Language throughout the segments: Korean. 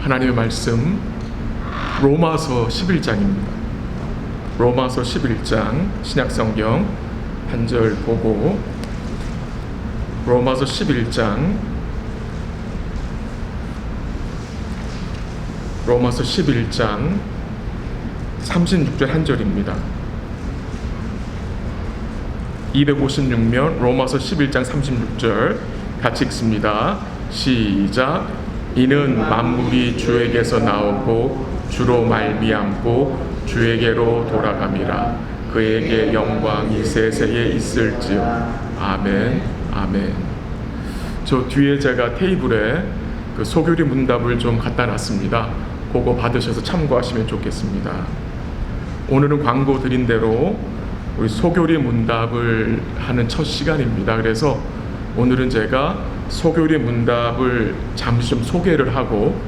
하나님의 말씀 로마서 11장입니다. 로마서 11장 신약성경 한 절 보고 로마서 11장 36절 한 절입니다. 256면 로마서 11장 36절 같이 읽습니다. 시작. 이는 만물이 주에게서 나오고 주로 말미암고 주에게로 돌아감이라. 그에게 영광이 세세에 있을지요. 아멘. 아멘. 저 뒤에 제가 테이블에 그 소교리 문답을 좀 갖다 놨습니다. 그거 받으셔서 참고하시면 좋겠습니다. 오늘은 광고 드린 대로 우리 소교리 문답을 하는 첫 시간입니다. 그래서 오늘은 제가 소교리 문답을 잠시 좀 소개를 하고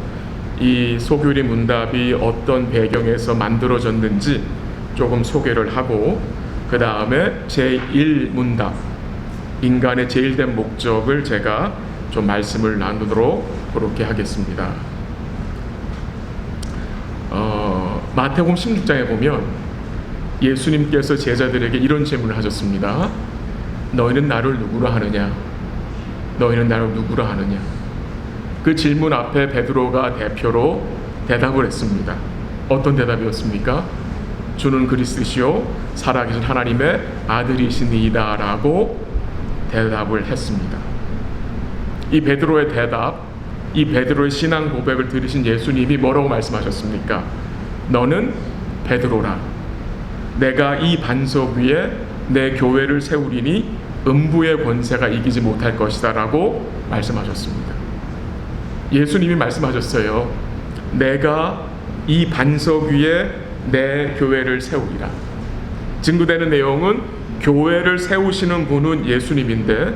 이 소교리 문답이 어떤 배경에서 만들어졌는지 조금 소개를 하고 그 다음에 제1문답 인간의 제일된 목적을 제가 좀 말씀을 나누도록 그렇게 하겠습니다. 마태복음 16장에 보면 예수님께서 제자들에게 이런 질문을 하셨습니다. 너희는 나를 누구라 하느냐? 너희는 나를 누구라 하느냐? 그 질문 앞에 베드로가 대표로 대답을 했습니다. 어떤 대답이었습니까? 주는 그리스도시요 살아계신 하나님의 아들이시니이다 라고 대답을 했습니다. 이 베드로의 대답, 이 베드로의 신앙 고백을 들으신 예수님이 뭐라고 말씀하셨습니까? 너는 베드로라. 내가 이 반석 위에 내 교회를 세우리니 음부의 권세가 이기지 못할 것이다 라고 말씀하셨습니다. 예수님이 말씀하셨어요. 내가 이 반석 위에 내 교회를 세우리라. 증거되는 내용은 교회를 세우시는 분은 예수님인데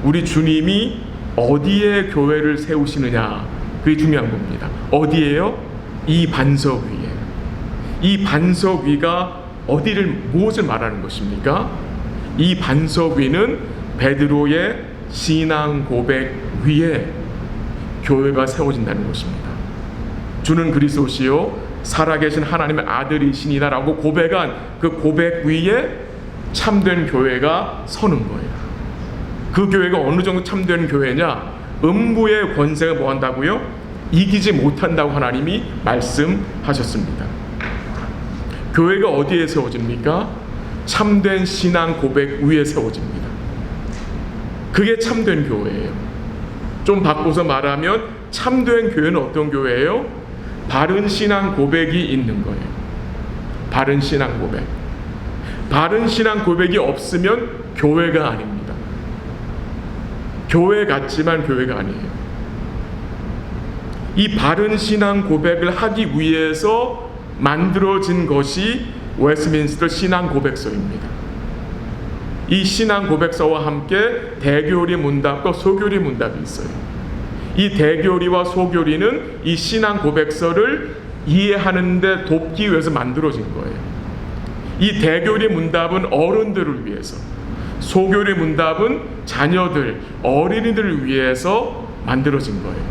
우리 주님이 어디에 교회를 세우시느냐, 그게 중요한 겁니다. 어디에요? 이 반석 위에. 이 반석 위가 어디를, 무엇을 말하는 것입니까? 이 반석 위는 베드로의 신앙 고백 위에 교회가 세워진다는 것입니다. 주는 그리스도시요 살아계신 하나님의 아들이시니라 라고 고백한 그 고백 위에 참된 교회가 서는 거예요. 그 교회가 어느 정도 참된 교회냐? 음부의 권세가 뭐 한다고요? 이기지 못한다고 하나님이 말씀하셨습니다. 교회가 어디에 세워집니까? 참된 신앙 고백 위에 세워집니다. 그게 참된 교회예요. 좀 바꿔서 말하면 참된 교회는 어떤 교회예요? 바른 신앙 고백이 있는 거예요. 바른 신앙 고백. 바른 신앙 고백이 없으면 교회가 아닙니다. 교회 같지만 교회가 아니에요. 이 바른 신앙 고백을 하기 위해서 만들어진 것이 웨스트민스터 신앙 고백서입니다. 이 신앙 고백서와 함께 대교리 문답과 소교리 문답이 있어요. 이 대교리와 소교리는 이 신앙 고백서를 이해하는 데 돕기 위해서 만들어진 거예요. 이 대교리 문답은 어른들을 위해서, 소교리 문답은 자녀들, 어린이들을 위해서 만들어진 거예요.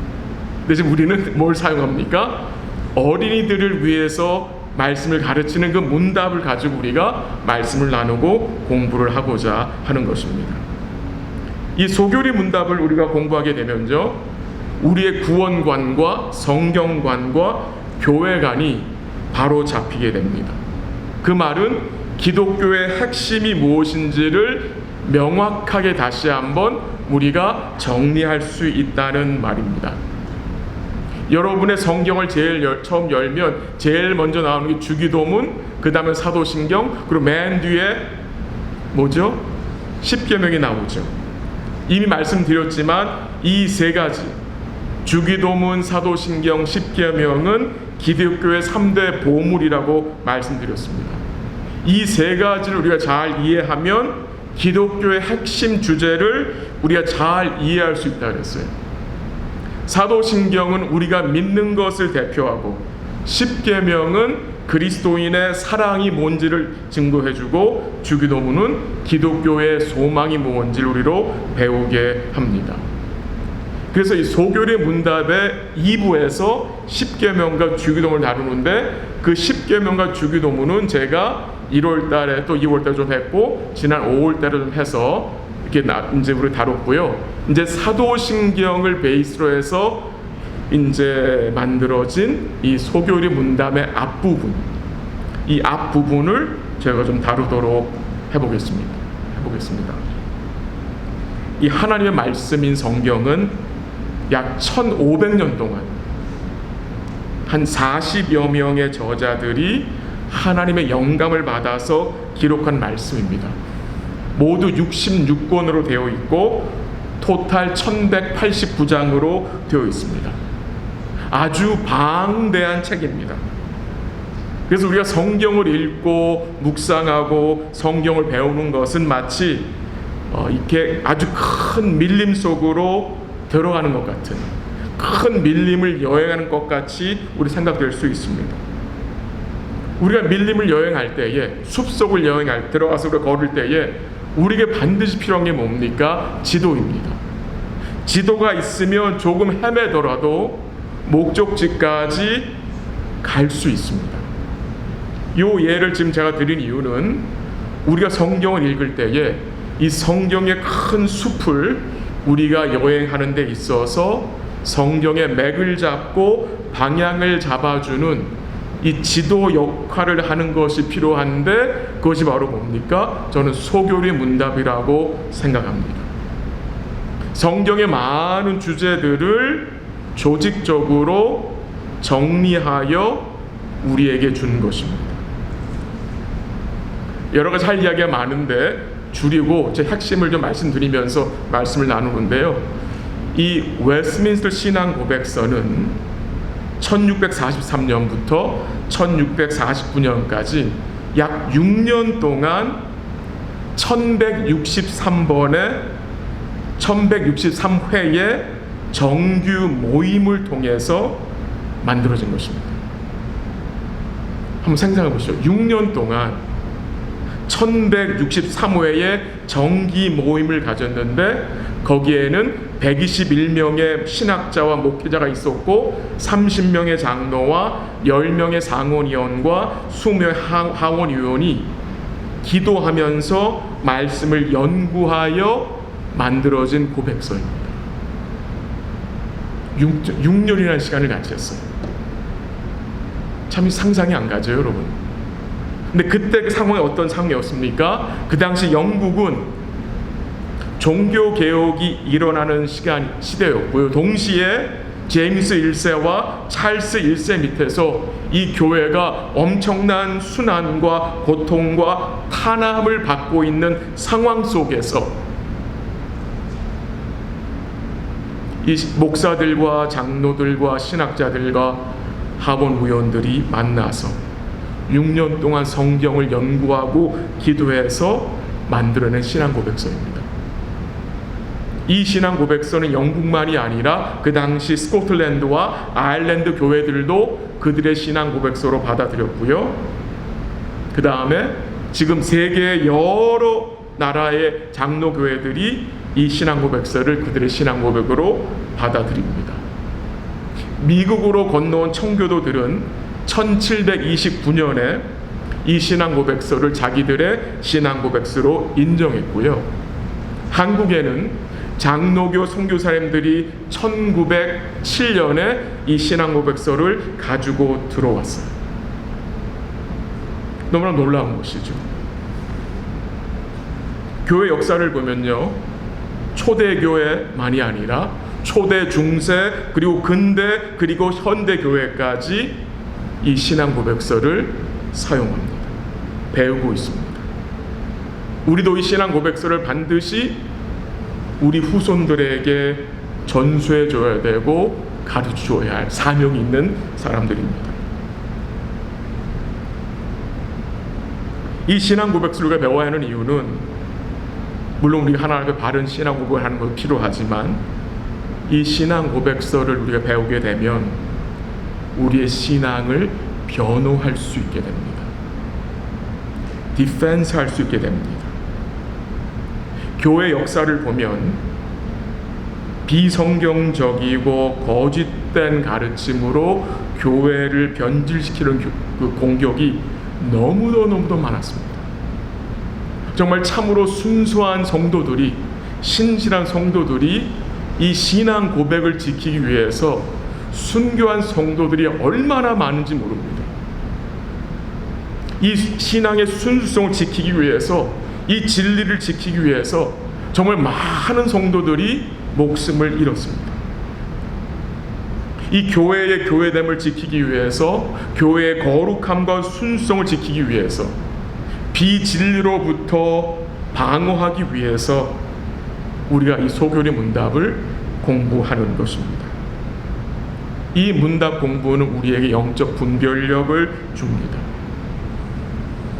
근데 지금 우리는 뭘 사용합니까? 어린이들을 위해서 말씀을 가르치는 그 문답을 가지고 우리가 말씀을 나누고 공부를 하고자 하는 것입니다. 이 소교리 문답을 우리가 공부하게 되면요, 우리의 구원관과 성경관과 교회관이 바로 잡히게 됩니다. 그 말은 기독교의 핵심이 무엇인지를 명확하게 다시 한번 우리가 정리할 수 있다는 말입니다. 여러분의 성경을 처음 열면 제일 먼저 나오는 게 주기도문, 그 다음에 사도신경, 그리고 맨 뒤에 뭐죠? 십계명이 나오죠. 이미 말씀드렸지만 이 세 가지, 주기도문, 사도신경, 십계명은 기독교의 3대 보물이라고 말씀드렸습니다. 이 세 가지를 우리가 잘 이해하면 기독교의 핵심 주제를 우리가 잘 이해할 수 있다고 했어요. 사도신경은 우리가 믿는 것을 대표하고, 십계명은 그리스도인의 사랑이 뭔지를 증거해주고, 주기도문은 기독교의 소망이 뭔지를 우리로 배우게 합니다. 그래서 이 소교리 문답의 2부에서 십계명과 주기도문을 다루는데 그 십계명과 주기도문은 제가 1월 달에 또 2월 달에 좀 했고 지난 5월 달에 좀 해서 이렇게 이제 우리 다뤘고요. 이제 사도신경을 베이스로 해서 이제 만들어진 이 소교리 문답의 앞부분, 이 앞부분을 제가 좀 다루도록 해보겠습니다. 이 하나님의 말씀인 성경은 약 1500년 동안 한 40여 명의 저자들이 하나님의 영감을 받아서 기록한 말씀입니다. 모두 66권으로 되어 있고 토탈 1189장으로 되어 있습니다. 아주 방대한 책입니다. 그래서 우리가 성경을 읽고 묵상하고 성경을 배우는 것은 마치 이렇게 아주 큰 밀림 속으로 들어가는 것 같은, 큰 밀림을 여행하는 것 같이 우리 생각될 수 있습니다. 우리가 밀림을 여행할 때에, 숲속을 들어가서 우리가 걸을 때에 우리에게 반드시 필요한 게 뭡니까? 지도입니다. 지도가 있으면 조금 헤매더라도 목적지까지 갈 수 있습니다. 이 예를 지금 제가 드린 이유는 우리가 성경을 읽을 때에 이 성경의 큰 숲을 우리가 여행하는 데 있어서 성경의 맥을 잡고 방향을 잡아주는 이 지도 역할을 하는 것이 필요한데 그것이 바로 뭡니까? 저는 소교리 문답이라고 생각합니다. 성경의 많은 주제들을 조직적으로 정리하여 우리에게 준 것입니다. 여러 가지 할 이야기가 많은데 줄이고 제 핵심을 좀 말씀드리면서 말씀을 나누는데요. 이 웨스트민스터 신앙 고백서는 1643년부터 1649년까지 약 6년 동안 1163회의 정규 모임을 통해서 만들어진 것입니다. 한번 상상해 보시죠. 6년 동안 1163회의 정기 모임을 가졌는데 거기에는 121명의 신학자와 목회자가 있었고 30명의 장로와 10명의 상원의원과 20명의 하원의원이 기도하면서 말씀을 연구하여 만들어진 고백서입니다. 6년이라는 시간을 같이 했어요. 참 상상이 안 가죠, 여러분. 근데 그때 그 상황이 어떤 상황이었습니까? 그 당시 영국은 종교 개혁이 일어나는 시대였고요. 동시에 제임스 1세와 찰스 1세 밑에서 이 교회가 엄청난 순환과 고통과 탄압을 받고 있는 상황 속에서 이 목사들과 장로들과 신학자들과 하원의원들이 만나서 6년 동안 성경을 연구하고 기도해서 만들어낸 신앙 고백서입니다. 이 신앙 고백서는 영국만이 아니라 그 당시 스코틀랜드와 아일랜드 교회들도 그들의 신앙 고백서로 받아들였고요. 그 다음에 지금 세계의 여러 나라의 장로 교회들이 이 신앙 고백서를 그들의 신앙 고백으로 받아들입니다. 미국으로 건너온 청교도들은 1729년에 이 신앙 고백서를 자기들의 신앙 고백서로 인정했고요. 한국에는 장로교 선교사님들이 1907년에 이 신앙 고백서를 가지고 들어왔어요. 너무나 놀라운 것이죠. 교회 역사를 보면요, 초대교회만이 아니라 초대, 중세, 그리고 근대, 그리고 현대 교회까지 이 신앙 고백서를 사용합니다. 배우고 있습니다. 우리도 이 신앙 고백서를 반드시 우리 후손들에게 전수해 줘야 되고 가르쳐 줘야 할 사명이 있는 사람들입니다. 이 신앙 고백서를 우리가 배워야 하는 이유는 물론 우리가 하나님 앞에 바른 신앙 고백을 하는 것도 필요하지만 이 신앙 고백서를 우리가 배우게 되면 우리의 신앙을 변호할 수 있게 됩니다. 디펜스 할 수 있게 됩니다. 교회 역사를 보면 비성경적이고 거짓된 가르침으로 교회를 변질시키는 그 공격이 너무도 많았습니다. 정말 참으로 순수한 성도들이, 신실한 성도들이 이 신앙 고백을 지키기 위해서 순교한 성도들이 얼마나 많은지 모릅니다. 이 신앙의 순수성을 지키기 위해서, 이 진리를 지키기 위해서 정말 많은 성도들이 목숨을 잃었습니다. 이 교회의 교회됨을 지키기 위해서, 교회의 거룩함과 순수성을 지키기 위해서, 비진리로부터 방어하기 위해서 우리가 이 소교리 문답을 공부하는 것입니다. 이 문답 공부는 우리에게 영적 분별력을 줍니다.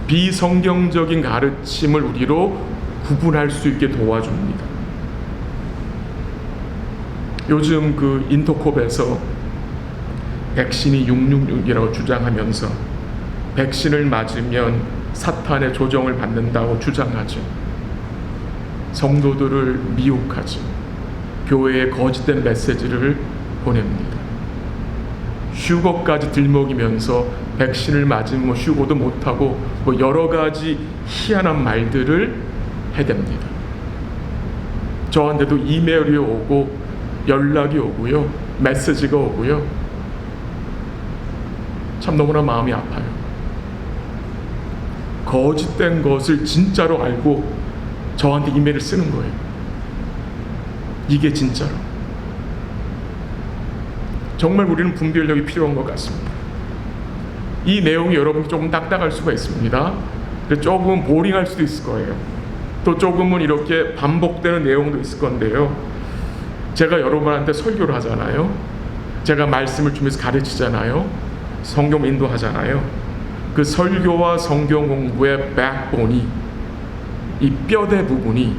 비성경적인 가르침을 우리로 구분할 수 있게 도와줍니다. 요즘 그 인터콥에서 백신이 666이라고 주장하면서 백신을 맞으면 사탄의 조정을 받는다고 주장하죠. 성도들을 미혹하죠. 교회에 거짓된 메시지를 보냅니다. 휴거까지 들먹이면서 백신을 맞으면 휴거도 못하고 여러 가지 희한한 말들을 해댑니다. 저한테도 이메일이 오고 연락이 오고요, 메시지가 오고요. 참 너무나 마음이 아파요. 거짓된 것을 진짜로 알고 저한테 이메일을 쓰는 거예요. 이게 진짜로. 정말 우리는 분별력이 필요한 것 같습니다. 이 내용이 여러분 조금 딱딱할 수가 있습니다. 조금은 보링할 수도 있을 거예요. 또 조금은 이렇게 반복되는 내용도 있을 건데요. 제가 여러분한테 설교를 하잖아요. 제가 말씀을 주면서 가르치잖아요. 성경 인도하잖아요. 그 설교와 성경 공부의 백본이, 이 뼈대 부분이,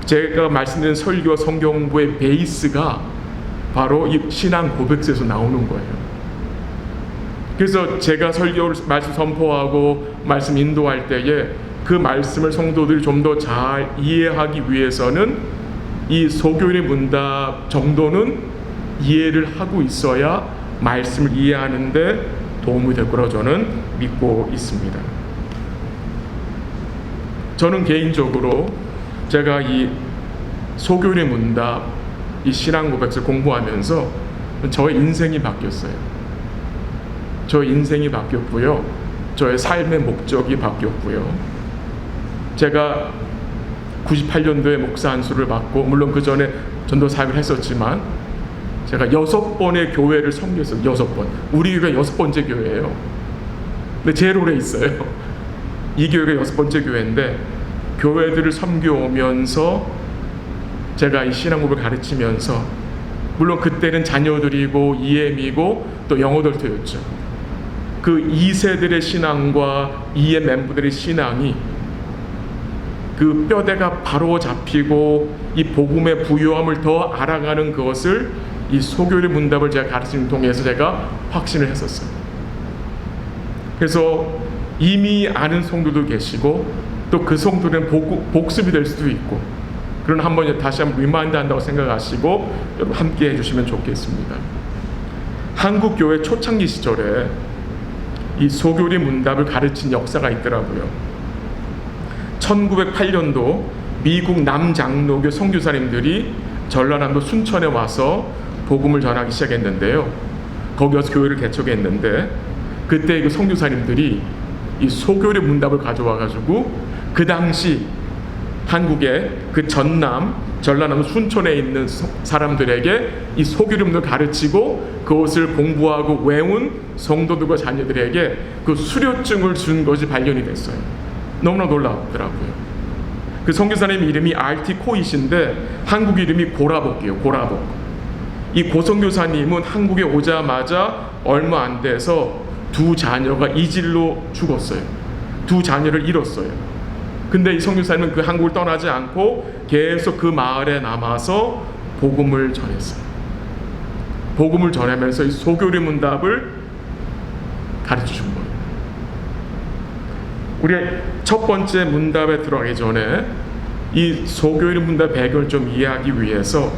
제가 말씀드린 설교와 성경 공부의 베이스가 바로 이 신앙 고백서에서 나오는 거예요. 그래서 제가 설교를 말씀 선포하고 말씀 인도할 때에 그 말씀을 성도들이 좀 더 잘 이해하기 위해서는 이 소교리 문답 정도는 이해를 하고 있어야 말씀을 이해하는데 도움이 될 거라고 저는 믿고 있습니다. 저는 개인적으로 제가 이 소교리 문답, 이 신앙 고백서 공부하면서 저의 인생이 바뀌었어요. 저의 인생이 바뀌었고요. 저의 삶의 목적이 바뀌었고요. 제가 98년도에 목사 안수를 받고, 물론 그 전에 전도 사역을 했었지만 제가 6번의 교회를 섬겼어요. 6번. 우리 교회가 6번째 교회예요. 근데 제일 오래 있어요. 이 교회가 6번째 교회인데, 교회들을 섬겨오면서 제가 이 신앙고백을 가르치면서, 물론 그때는 자녀들이고 EM이고 또 영어돌토였죠. 그 2세들의 신앙과 EM 멤버들의 신앙이 그 뼈대가 바로 잡히고 이 복음의 부요함을 더 알아가는 그것을 이 소교리 문답을 제가 가르치는 통해서 제가 확신을 했었어요. 그래서 이미 아는 성도도 계시고 또 그 성도는 복습이 될 수도 있고, 그런 한번 다시 한번 리마인드 한다고 생각하시고 여러분 함께 해주시면 좋겠습니다. 한국 교회 초창기 시절에 이 소교리 문답을 가르친 역사가 있더라고요. 1908년도 미국 남장로교 선교사님들이 전라남도 순천에 와서 복음을 전하기 시작했는데요. 거기 와서 교회를 개척했는데, 그때 그 선교사님들이 이 소교리 문답을 가져와가지고 그 당시 한국의 그 전라남도 순천에 있는 사람들에게 이 소교리 문답을 가르치고 그것을 공부하고 외운 성도들과 자녀들에게 그 수료증을 준 것이 발견이 됐어요. 너무나 놀랍더라고요. 그 선교사님 이름이 R.T. 코이신데 한국 이름이 고라복이에요. 고라복. 이 고선교사님은 한국에 오자마자 얼마 안 돼서 두 자녀가 이질로 죽었어요. 두 자녀를 잃었어요. 근데 이 선교사님은 그 한국을 떠나지 않고 계속 그 마을에 남아서 복음을 전했어요. 복음을 전하면서 이 소교리 문답을 가르쳐 준 거예요. 우리 첫 번째 문답에 들어가기 전에 이 소교리 문답 배경을 좀 이해하기 위해서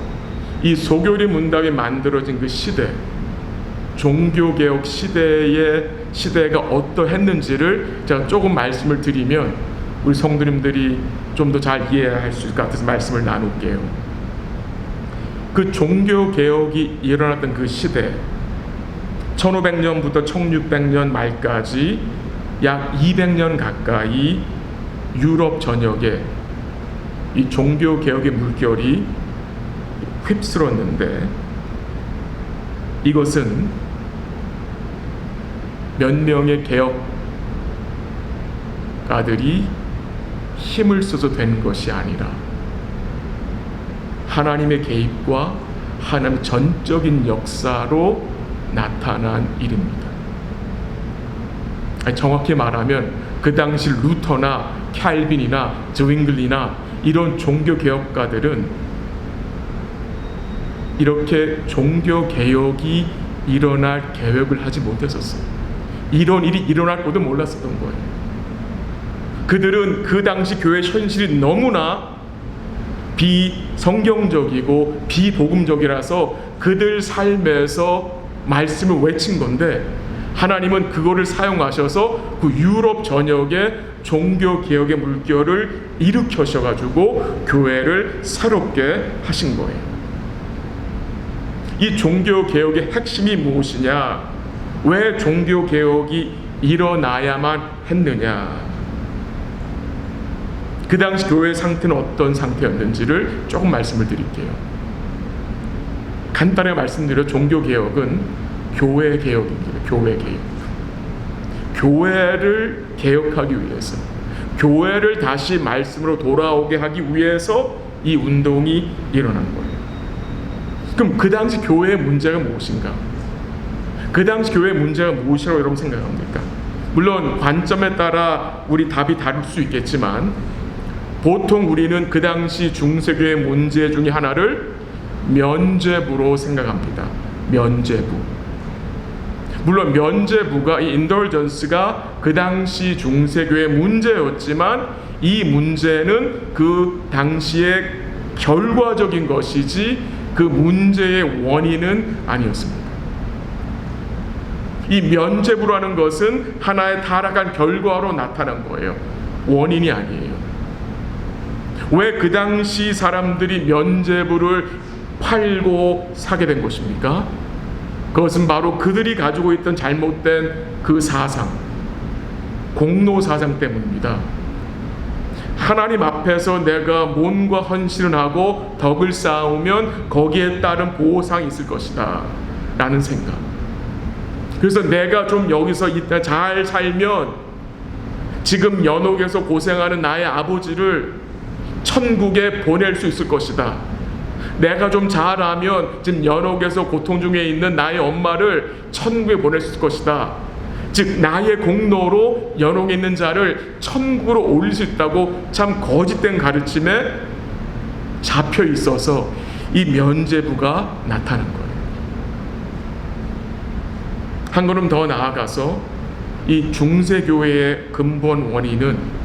이 소교리 문답이 만들어진 그 시대, 종교개혁 시대가 어떠했는지를 제가 조금 말씀을 드리면 우리 성도님들이 좀 더 잘 이해할 수 있을 것 같아서 말씀을 나눌게요. 그 종교개혁이 일어났던 그 시대, 1500년부터 1600년 말까지 약 200년 가까이 유럽 전역에 이 종교개혁의 물결이 휩쓸었는데, 이것은 몇 명의 개혁가들이 힘을 써서 된 것이 아니라 하나님의 개입과 하나님의 전적인 역사로 나타난 일입니다. 정확히 말하면 그 당시 루터나 칼빈이나 zwingli나 이런 종교개혁가들은 이렇게 종교개혁이 일어날 계획을 하지 못했었어요. 이런 일이 일어날 것도 몰랐었던 거예요. 그들은 그 당시 교회 현실이 너무나 비성경적이고 비복음적이라서 그들 삶에서 말씀을 외친 건데, 하나님은 그거를 사용하셔서 그 유럽 전역에 종교개혁의 물결을 일으켜셔가지고 교회를 새롭게 하신 거예요. 이 종교개혁의 핵심이 무엇이냐? 왜 종교개혁이 일어나야만 했느냐? 그 당시 교회의 상태는 어떤 상태였는지를 조금 말씀을 드릴게요. 간단하게 말씀드려, 종교개혁은 교회 개혁입니다. 교회 개혁. 교회를 개혁하기 위해서, 교회를 다시 말씀으로 돌아오게 하기 위해서 이 운동이 일어난 거예요. 그럼 그 당시 교회의 문제가 무엇인가? 그 당시 교회의 문제가 무엇이라고 여러분 생각합니까? 물론 관점에 따라 우리 답이 다를 수 있겠지만, 보통 우리는 그 당시 중세교회 문제 중에 하나를 면죄부로 생각합니다. 면죄부. 물론 면죄부가, 이 인덜전스가 그 당시 중세교회 문제였지만, 이 문제는 그 당시의 결과적인 것이지 그 문제의 원인은 아니었습니다. 이 면죄부라는 것은 하나의 타락한 결과로 나타난 거예요. 원인이 아니에요. 왜 그 당시 사람들이 면죄부를 팔고 사게 된 것입니까? 그것은 바로 그들이 가지고 있던 잘못된 그 사상, 공로 사상 때문입니다. 하나님 앞에서 내가 몸과 헌신을 하고 덕을 쌓으면 거기에 따른 보상이 있을 것이다 라는 생각. 그래서 내가 좀 여기서 이따 잘 살면 지금 연옥에서 고생하는 나의 아버지를 천국에 보낼 수 있을 것이다. 내가 좀 잘하면 지금 연옥에서 고통 중에 있는 나의 엄마를 천국에 보낼 수 있을 것이다. 즉 나의 공로로 연옥에 있는 자를 천국으로 올릴 수 있다고 참 거짓된 가르침에 잡혀 있어서 이 면죄부가 나타난 거예요. 한 걸음 더 나아가서 이 중세교회의 근본 원인은,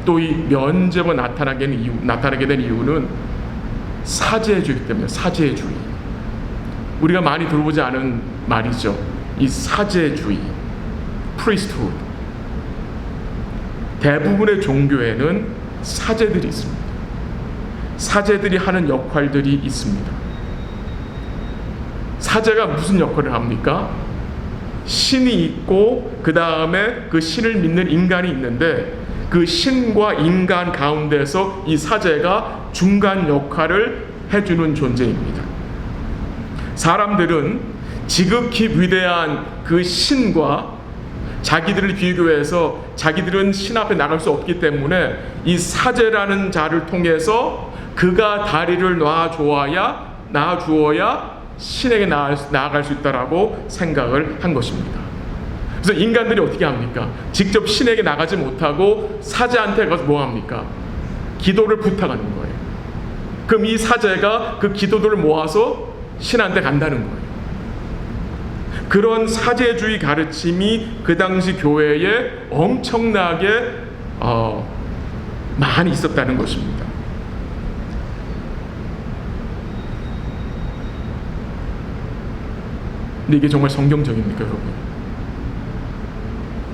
또 이 면죄부가 나타나게 된 이유는 사제주의 때문에, 사제주의. 우리가 많이 들어보지 않은 말이죠. 이 사제주의, priesthood. 대부분의 종교에는 사제들이 있습니다. 사제들이 하는 역할들이 있습니다. 사제가 무슨 역할을 합니까? 신이 있고 그 다음에 그 신을 믿는 인간이 있는데, 그 신과 인간 가운데서 이 사제가 중간 역할을 해주는 존재입니다. 사람들은 지극히 위대한 그 신과 자기들을 비교해서 자기들은 신 앞에 나갈 수 없기 때문에 이 사제라는 자를 통해서 그가 다리를 놔주어야 신에게 나아갈 수 있다라고 생각을 한 것입니다. 그래서 인간들이 어떻게 합니까? 직접 신에게 나가지 못하고 사제한테 가서 뭐 합니까? 기도를 부탁하는 거예요. 그럼 이 사제가 그 기도들을 모아서 신한테 간다는 거예요. 그런 사제주의 가르침이 그 당시 교회에 엄청나게 많이 있었다는 것입니다. 근데 이게 정말 성경적입니까, 여러분?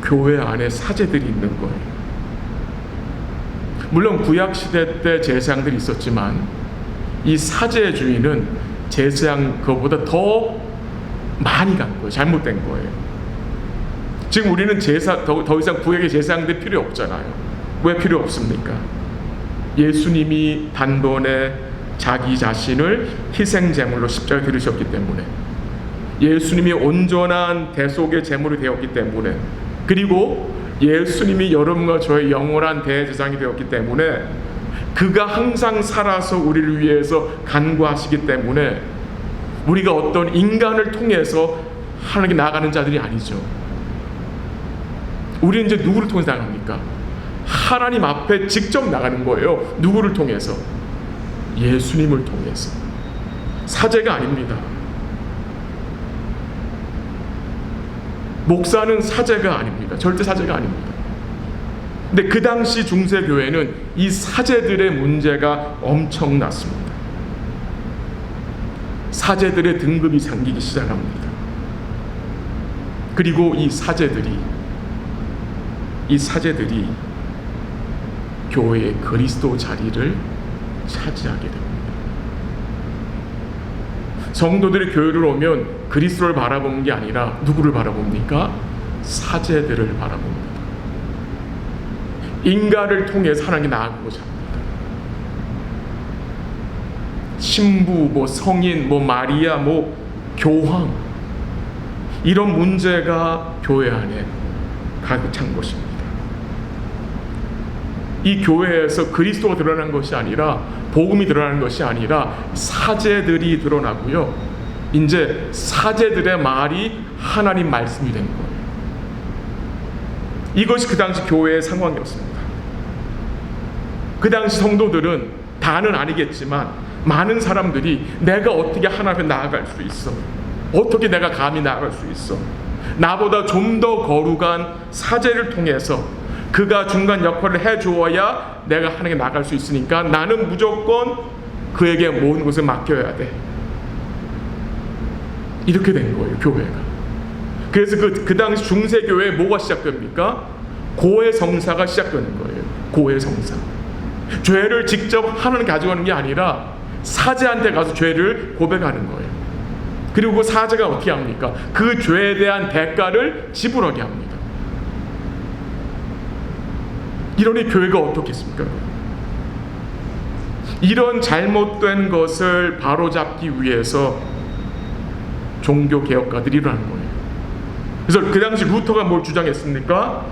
교회 안에 사제들이 있는 거예요. 물론 구약 시대 때 제사장들이 있었지만 이 사제의 주인은 제사장 그보다 더 많이 간 거예요. 잘못된 거예요. 지금 우리는 더 이상 구약의 제사장들 필요 없잖아요. 왜 필요 없습니까? 예수님이 단번에 자기 자신을 희생제물로 십자가에 들으셨기 때문에, 예수님이 온전한 대속의 제물이 되었기 때문에, 그리고 예수님이 여러분과 저의 영원한 대제사장이 되었기 때문에, 그가 항상 살아서 우리를 위해서 간구하시기 때문에 우리가 어떤 인간을 통해서 하나님께 나아가는 자들이 아니죠. 우리는 이제 누구를 통해서 나갑니까? 하나님 앞에 직접 나가는 거예요. 누구를 통해서? 예수님을 통해서. 사제가 아닙니다. 목사는 사제가 아닙니다. 절대 사제가 아닙니다. 근데 그 당시 중세교회는 이 사제들의 문제가 엄청났습니다. 사제들의 등급이 생기기 시작합니다. 그리고 이 사제들이 교회의 그리스도 자리를 차지하게 됩니다. 성도들이 교회를 오면 그리스도를 바라보는 게 아니라 누구를 바라봅니까? 사제들을 바라봅니다. 인간을 통해서 하나님께 나아가고자 합니다. 신부, 성인, 마리아, 교황, 이런 문제가 교회 안에 가득 찬 것입니다. 이 교회에서 그리스도가 드러난 것이 아니라, 복음이 드러나는 것이 아니라 사제들이 드러나고요, 이제 사제들의 말이 하나님 말씀이 된 거예요. 이것이 그 당시 교회의 상황이었습니다. 그 당시 성도들은 다는 아니겠지만 많은 사람들이 내가 어떻게 하나님 앞에 나아갈 수 있어? 어떻게 내가 감히 나아갈 수 있어? 나보다 좀 더 거룩한 사제를 통해서 그가 중간 역할을 해주어야 내가 하나님께 나아갈 수 있으니까 나는 무조건 그에게 모든 것을 맡겨야 돼. 이렇게 된 거예요, 교회가. 그래서 그 당시 중세교회에 뭐가 시작됩니까? 고해성사가 시작되는 거예요. 고해성사. 죄를 직접 하나님 가져가는 게 아니라 사제한테 가서 죄를 고백하는 거예요. 그리고 그 사제가 어떻게 합니까? 그 죄에 대한 대가를 지불하게 합니다. 이러니 교회가 어떻겠습니까? 이런 잘못된 것을 바로잡기 위해서 종교개혁가들이 일어나는 거예요. 그래서 그 당시 루터가 뭘 주장했습니까?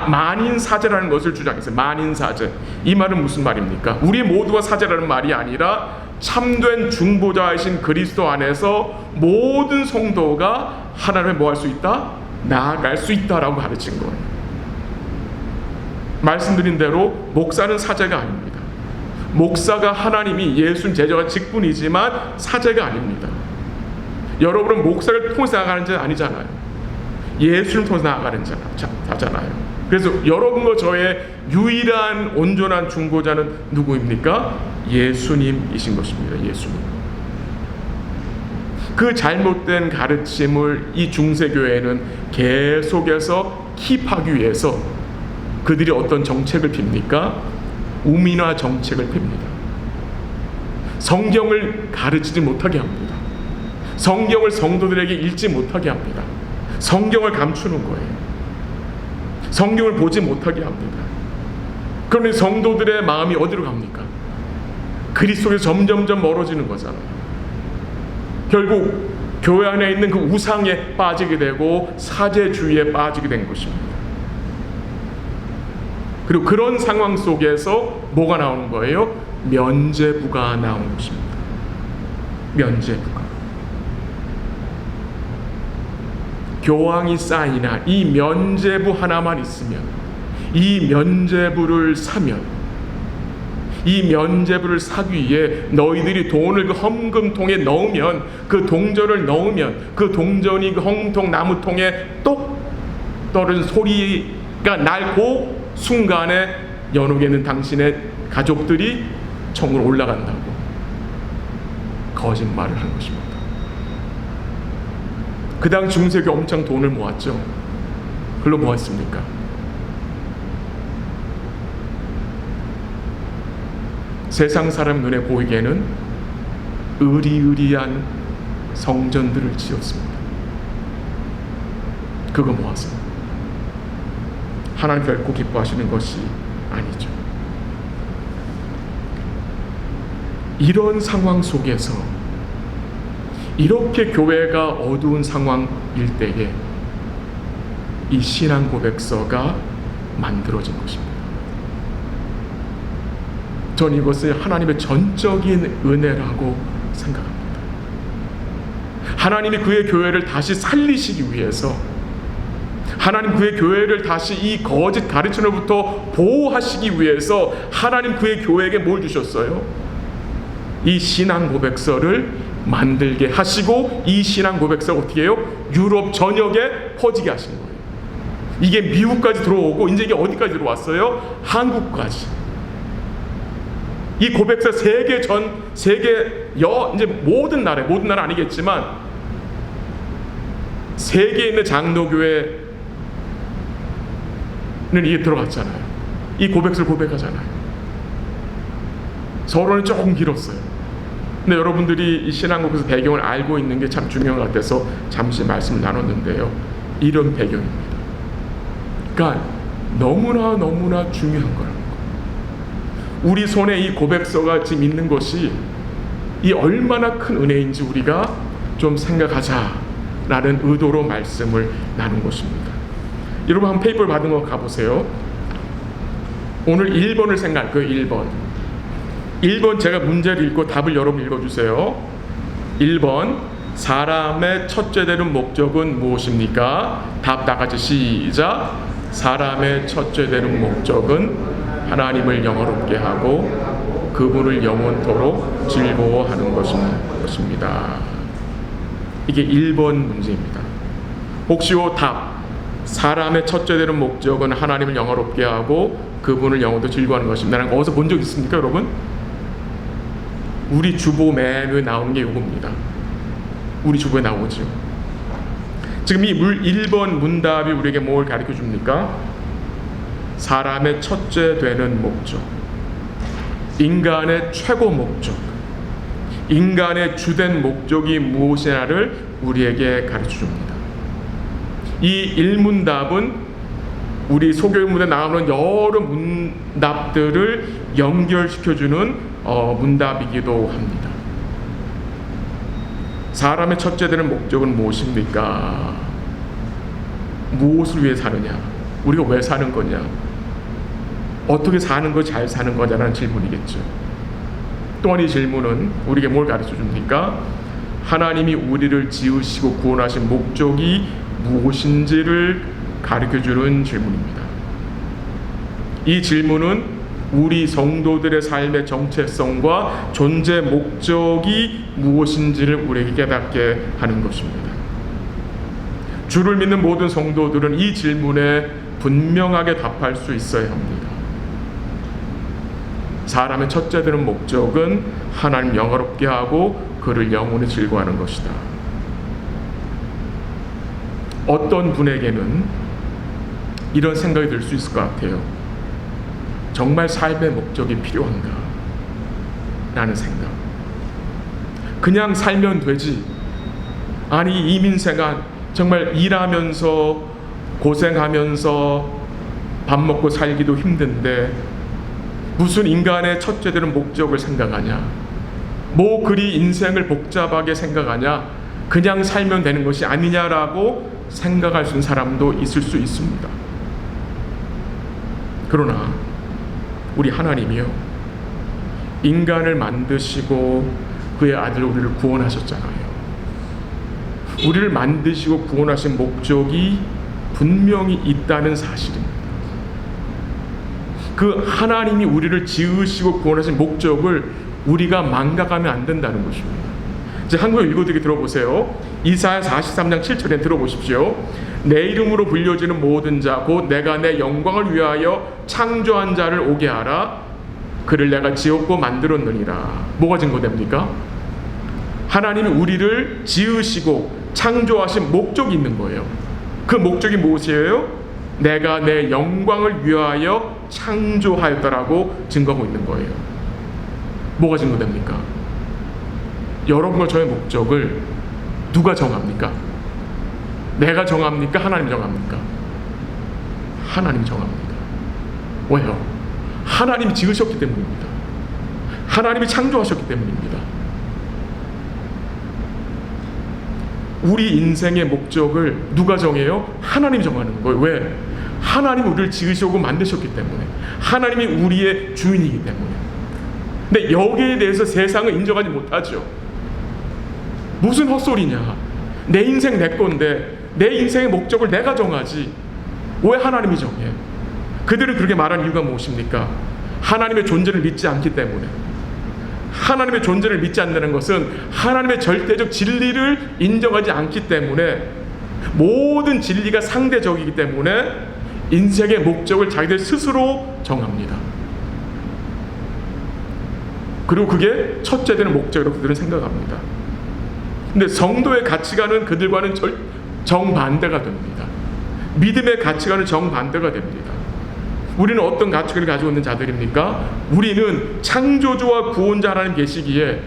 만인사제라는 것을 주장했어요. 만인사제. 이 말은 무슨 말입니까? 우리 모두가 사제라는 말이 아니라 참된 중보자이신 그리스도 안에서 모든 성도가 하나님을 뭐 할 수 있다? 나아갈 수 있다라고 가르친 거예요. 말씀드린 대로 목사는 사제가 아닙니다. 목사가 하나님이 예수님 제자가 직분이지만 사제가 아닙니다. 여러분은 목사를 통해서 나아가는 자 아니잖아요. 예수님 통해서 나아가는 자잖아요. 그래서 여러분과 저의 유일한 온전한 중보자는 누구입니까? 예수님이신 것입니다. 예수님. 그 잘못된 가르침을 이 중세교회는 계속해서 킵하기 위해서 그들이 어떤 정책을 핍니까? 우민화 정책을 핍니다. 성경을 가르치지 못하게 합니다. 성경을 성도들에게 읽지 못하게 합니다. 성경을 감추는 거예요. 성경을 보지 못하게 합니다. 그러니 성도들의 마음이 어디로 갑니까? 그리스도에서 점점점 멀어지는 거잖아요. 결국 교회 안에 있는 그 우상에 빠지게 되고 사제주의에 빠지게 된 것입니다. 그리고 그런 상황 속에서 뭐가 나오는 거예요? 면죄부가 나오는 것입니다. 면죄부가. 교황이 쌓이나 이 면죄부 하나만 있으면, 이 면죄부를 사면, 이 면죄부를 사기 위해 너희들이 돈을 그 헌금통에 넣으면, 그 동전을 넣으면 그 동전이 그 헌금통 나무통에 똑 떨어진 소리가 날 그 순간에 연옥에 있는 당신의 가족들이 천국으로 올라간다고 거짓말을 한 것입니다. 그 당시 중세교 엄청 돈을 모았죠. 그걸로 뭐 했습니까? 세상 사람 눈에 보이기에는 의리의리한 성전들을 지었습니다. 그거 모아서 하나님 결코 기뻐하시는 것이 아니죠. 이런 상황 속에서 이렇게 교회가 어두운 상황일 때에 이 신앙 고백서가 만들어진 것입니다. 전 이것을 하나님의 전적인 은혜라고 생각합니다. 하나님이 그의 교회를 다시 살리시기 위해서, 하나님 그의 교회를 다시 이 거짓 가르침으로부터 보호하시기 위해서 하나님 그의 교회에게 뭘 주셨어요? 이 신앙 고백서를 만들게 하시고, 이 신앙 고백서가 어떻게 해요? 유럽 전역에 퍼지게 하신 거예요. 이게 미국까지 들어오고, 이제 이게 어디까지 들어왔어요? 한국까지. 이 고백서 세계 이제 모든 나라 아니겠지만 세계에 있는 장로교회는 이게 들어갔잖아요. 이 고백서를 고백하잖아요. 서론이 조금 길었어요. 근데 여러분들이 이 신앙고백서 배경을 알고 있는 게 참 중요한 것 같아서 잠시 말씀을 나눴는데요. 이런 배경입니다. 그러니까 너무나 중요한 거라는 거. 우리 손에 이 고백서가 지금 있는 것이 이 얼마나 큰 은혜인지 우리가 좀 생각하자라는 의도로 말씀을 나눈 것입니다. 여러분 한번 페이퍼를 받은 거 가보세요. 오늘 1번을 생각할 거예요. 1번 제가 문제를 읽고 답을 여러분 읽어주세요. 1번, 사람의 첫째 되는 목적은 무엇입니까? 답 다 같이 시작. 사람의 첫째 되는 목적은 하나님을 영화롭게 하고 그분을 영원토록 즐거워하는 것입니다. 이게 1번 문제입니다. 혹시 이 답, 사람의 첫째 되는 목적은 하나님을 영화롭게 하고 그분을 영원토록 즐거워하는 것입니다. 어디서 본 적 있습니까, 여러분? 우리 주보 매일 나오는 게 이겁니다. 우리 주보에 나오죠. 지금 이 1번 문답이 우리에게 뭘 가르쳐 줍니까? 사람의 첫째 되는 목적, 인간의 최고 목적, 인간의 주된 목적이 무엇이냐를 우리에게 가르쳐 줍니다. 이 1문답은 우리 소교문에 나오는 여러 문답들을 연결시켜주는 문답이기도 합니다. 사람의 첫째 되는 목적은 무엇입니까? 무엇을 위해 사느냐? 우리가 왜 사는 거냐? 어떻게 사는 거 잘 사는 거냐라는 질문이겠죠. 또한 이 질문은 우리에게 뭘 가르쳐 줍니까? 하나님이 우리를 지으시고 구원하신 목적이 무엇인지를 가르쳐주는 질문입니다. 이 질문은 우리 성도들의 삶의 정체성과 존재 목적이 무엇인지를 우리에게 깨닫게 하는 것입니다. 주를 믿는 모든 성도들은 이 질문에 분명하게 답할 수 있어야 합니다. 사람의 첫째 되는 목적은 하나님 영화롭게 하고 그를 영원히 즐거워하는 것이다. 어떤 분에게는 이런 생각이 들 수 있을 것 같아요. 정말 삶의 목적이 필요한가? 라는 생각. 그냥 살면 되지. 아니 이민생활 정말 일하면서 고생하면서 밥 먹고 살기도 힘든데 무슨 인간의 첫째 되는 목적을 생각하냐? 뭐 그리 인생을 복잡하게 생각하냐? 그냥 살면 되는 것이 아니냐라고 생각할 수 있는 사람도 있을 수 있습니다. 그러나 우리 하나님이요, 인간을 만드시고 그의 아들 우리를 구원하셨잖아요. 우리를 만드시고 구원하신 목적이 분명히 있다는 사실입니다. 그 하나님이 우리를 지으시고 구원하신 목적을 우리가 망각하면 안 된다는 것입니다. 이제 한국어 읽어드리게 들어보세요. 이사야 43장 7절에 들어보십시오. 내 이름으로 불려지는 모든 자 곧 내가 내 영광을 위하여 창조한 자를 오게 하라. 그를 내가 지었고 만들었느니라. 뭐가 증거됩니까? 하나님이 우리를 지으시고 창조하신 목적이 있는 거예요. 그 목적이 무엇이에요? 내가 내 영광을 위하여 창조하였다라고 증거하고 있는 거예요. 뭐가 증거됩니까? 여러분과 저의 목적을 누가 정합니까? 내가 정합니까? 하나님이 정합니까? 하나님이 정합니다. 왜요? 하나님이 지으셨기 때문입니다. 하나님이 창조하셨기 때문입니다. 우리 인생의 목적을 누가 정해요? 하나님이 정하는 거예요. 왜? 하나님이 우리를 지으시고 만드셨기 때문에, 하나님이 우리의 주인이기 때문에. 근데 여기에 대해서 세상은 인정하지 못하죠. 무슨 헛소리냐? 내 인생 내 건데 내 인생의 목적을 내가 정하지 왜 하나님이 정해? 그들은 그렇게 말한 이유가 무엇입니까? 하나님의 존재를 믿지 않기 때문에. 하나님의 존재를 믿지 않는 것은 하나님의 절대적 진리를 인정하지 않기 때문에, 모든 진리가 상대적이기 때문에 인생의 목적을 자기들 스스로 정합니다. 그리고 그게 첫째 되는 목적이라고 그들은 생각합니다. 근데 성도의 가치관은 그들과는 정반대가 됩니다. 믿음의 가치관은 정반대가 됩니다. 우리는 어떤 가치관을 가지고 있는 자들입니까? 우리는 창조주와 구원자 하나님 계시기에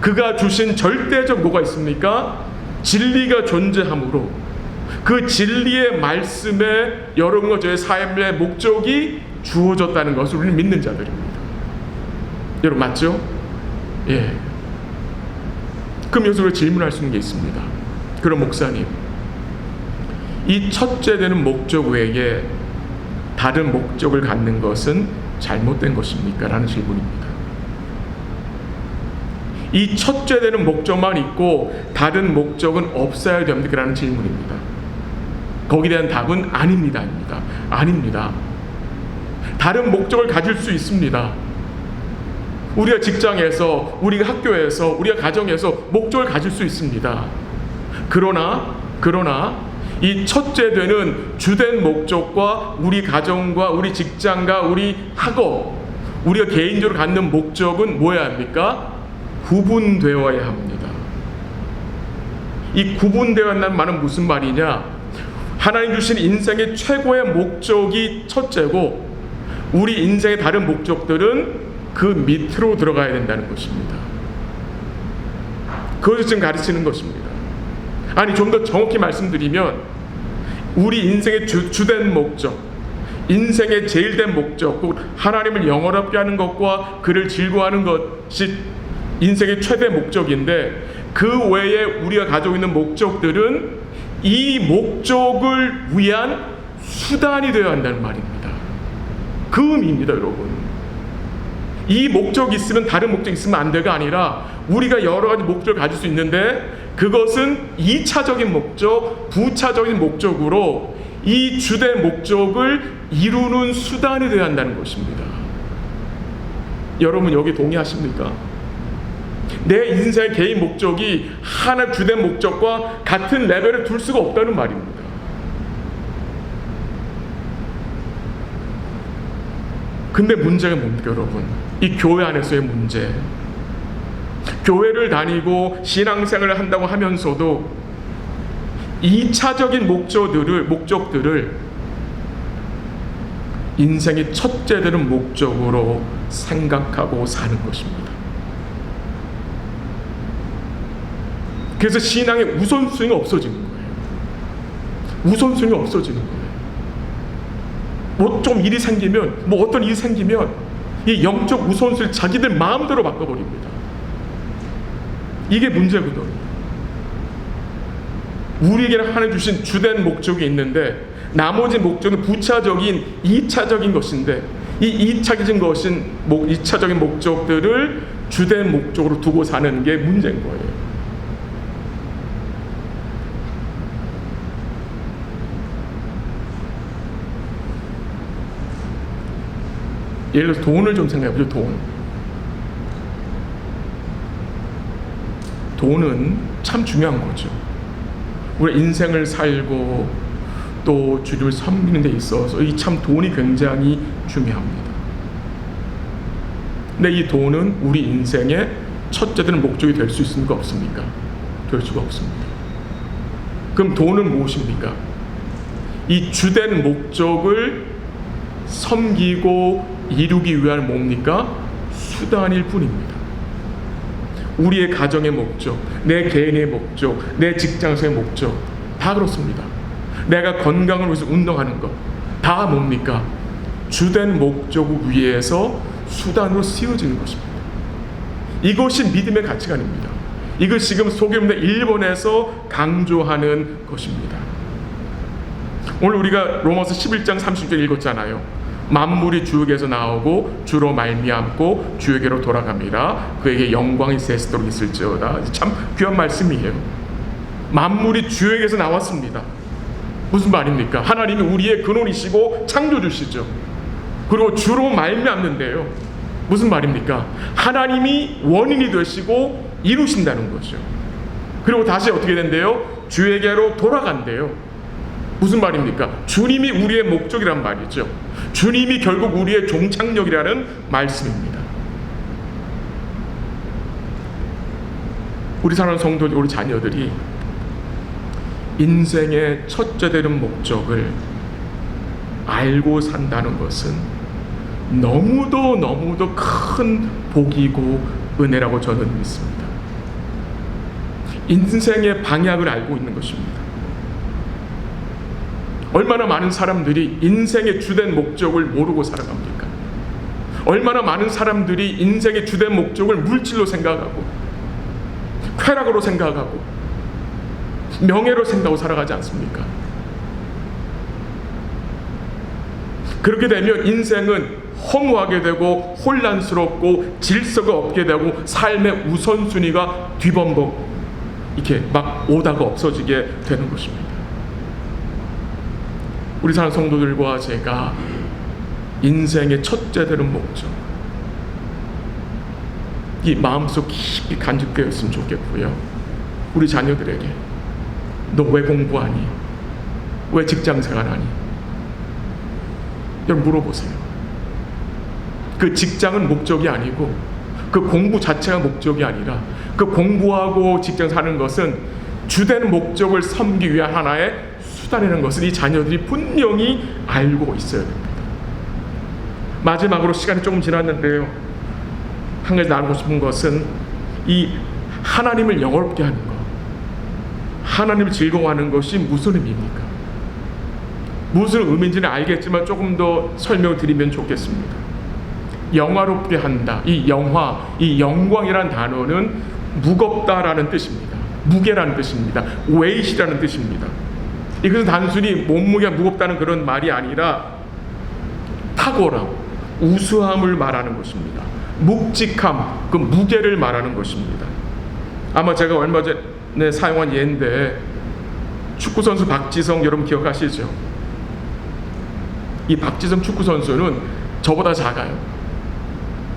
그가 주신 절대적 뭐가 있습니까? 진리가 존재하므로 그 진리의 말씀에 여러분과 저의 삶의 목적이 주어졌다는 것을 우리는 믿는 자들입니다. 여러분 맞죠? 예. 그럼 여기서 질문할 수 있는 게 있습니다. 그럼 목사님, 이 첫째 되는 목적 외에 다른 목적을 갖는 것은 잘못된 것입니까? 라는 질문입니다. 이 첫째 되는 목적만 있고 다른 목적은 없어야 됩니까? 라는 질문입니다. 거기에 대한 답은 아닙니다. 아닙니다. 다른 목적을 가질 수 있습니다. 우리가 직장에서, 우리가 학교에서, 우리가 가정에서 목적을 가질 수 있습니다. 그러나 이 첫째 되는 주된 목적과 우리 가정과 우리 직장과 우리 학업, 우리가 개인적으로 갖는 목적은 뭐여야 합니까? 구분되어야 합니다. 이 구분되어야 한다는 말은 무슨 말이냐? 하나님 주신 인생의 최고의 목적이 첫째고 우리 인생의 다른 목적들은 그 밑으로 들어가야 된다는 것입니다. 그것을 지금 가르치는 것입니다. 아니, 좀 더 정확히 말씀드리면 우리 인생의 주된 목적, 인생의 제일 된 목적, 곧 하나님을 영원하게 하는 것과 그를 즐거워하는 것이 인생의 최대 목적인데, 그 외에 우리가 가지고 있는 목적들은 이 목적을 위한 수단이 되어야 한다는 말입니다. 그 의미입니다, 여러분. 이 목적이 있으면 다른 목적이 있으면 안 돼가 아니라 우리가 여러 가지 목적을 가질 수 있는데 그것은 2차적인 목적, 부차적인 목적으로 이 주된 목적을 이루는 수단이 되어야 한다는 것입니다. 여러분 여기 동의하십니까? 내 인생의 개인 목적이 하나의 주된 목적과 같은 레벨에 둘 수가 없다는 말입니다. 근데 문제가 뭡니까, 여러분? 이 교회 안에서의 문제. 교회를 다니고 신앙생활을 한다고 하면서도 2차적인 목적들을 인생의 첫째 되는 목적으로 생각하고 사는 것입니다. 그래서 신앙의 우선순위가 없어지는 거예요. 우선순위가 없어지는 거예요. 뭐 좀 일이 생기면, 뭐 어떤 일이 생기면 이 영적 우선순위를 자기들 마음대로 바꿔버립니다. 이게 문제거든요. 우리에게는 하나님 주신 주된 목적이 있는데 나머지 목적은 부차적인 2차적인 것인데 이 2차적인 목적들을 주된 목적으로 두고 사는 게 문제인 거예요. 예를 들어서 돈을 좀 생각해보죠. 돈은 참 중요한 거죠. 우리 인생을 살고 또 주를 섬기는 데 있어서 이 참 돈이 굉장히 중요합니다. 근데 이 돈은 우리 인생의 첫째 되는 목적이 될 수 있습니까? 없습니까? 될 수가 없습니다. 그럼 돈은 무엇입니까? 이 주된 목적을 섬기고 이루기 위한 뭡니까? 수단일 뿐입니다. 우리의 가정의 목적, 내 개인의 목적, 내 직장에서의 목적 다 그렇습니다. 내가 건강을 위해서 운동하는 것 다 뭡니까? 주된 목적을 위해서 수단으로 쓰여지는 것입니다. 이것이 믿음의 가치관입니다. 이것 지금 소개문의 1번에서 강조하는 것입니다. 오늘 우리가 로마서 11장 30절 읽었잖아요. 만물이 주에게서 나오고 주로 말미암고 주에게로 돌아갑니다. 그에게 영광이 세세도록 있을지어다. 참 귀한 말씀이에요. 만물이 주에게서 나왔습니다. 무슨 말입니까? 하나님이 우리의 근원이시고 창조주시죠. 그리고 주로 말미암는데요. 무슨 말입니까? 하나님이 원인이 되시고 이루신다는 거죠. 그리고 다시 어떻게 된대요? 주에게로 돌아간대요. 무슨 말입니까? 주님이 우리의 목적이란 말이죠. 주님이 결국 우리의 종착역이라는 말씀입니다. 우리 사랑하는 성도들, 우리 자녀들이 인생의 첫째 되는 목적을 알고 산다는 것은 너무도 큰 복이고 은혜라고 저는 믿습니다. 인생의 방향을 알고 있는 것입니다. 얼마나 많은 사람들이 인생의 주된 목적을 모르고 살아갑니까? 얼마나 많은 사람들이 인생의 주된 목적을 물질로 생각하고 쾌락으로 생각하고 명예로 생각하고 살아가지 않습니까? 그렇게 되면 인생은 허무하게 되고 혼란스럽고 질서가 없게 되고 삶의 우선순위가 뒤범벅 이렇게 막 오다가 없어지게 되는 것입니다. 우리 사랑하는 성도들과 제가 인생의 첫째 되는 목적, 이 마음속 깊이 간직되어 있으면 좋겠고요. 우리 자녀들에게 너 왜 공부하니? 왜 직장생활하니? 여러분 물어보세요. 그 직장은 목적이 아니고 그 공부 자체가 목적이 아니라 그 공부하고 직장 사는 것은 주된 목적을 섬기기 위한 하나의 수단이라는 것을 이 자녀들이 분명히 알고 있어야 됩니다. 마지막으로 시간이 조금 지났는데요. 한 가지 나누고 싶은 것은 이 하나님을 영화롭게 하는 것, 하나님을 즐거워하는 것이 무슨 의미입니까? 무슨 의미인지는 알겠지만 조금 더 설명을 드리면 좋겠습니다. 영화롭게 한다. 이 영화, 이 영광이라는 단어는 무겁다라는 뜻입니다. 무게라는 뜻입니다. weight이라는 뜻입니다. 이것은 단순히 몸무게가 무겁다는 그런 말이 아니라 탁월함, 우수함을 말하는 것입니다. 묵직함, 그 무게를 말하는 것입니다. 아마 제가 얼마 전에 사용한 예인데 축구선수 박지성 여러분 기억하시죠? 이 박지성 축구선수는 저보다 작아요.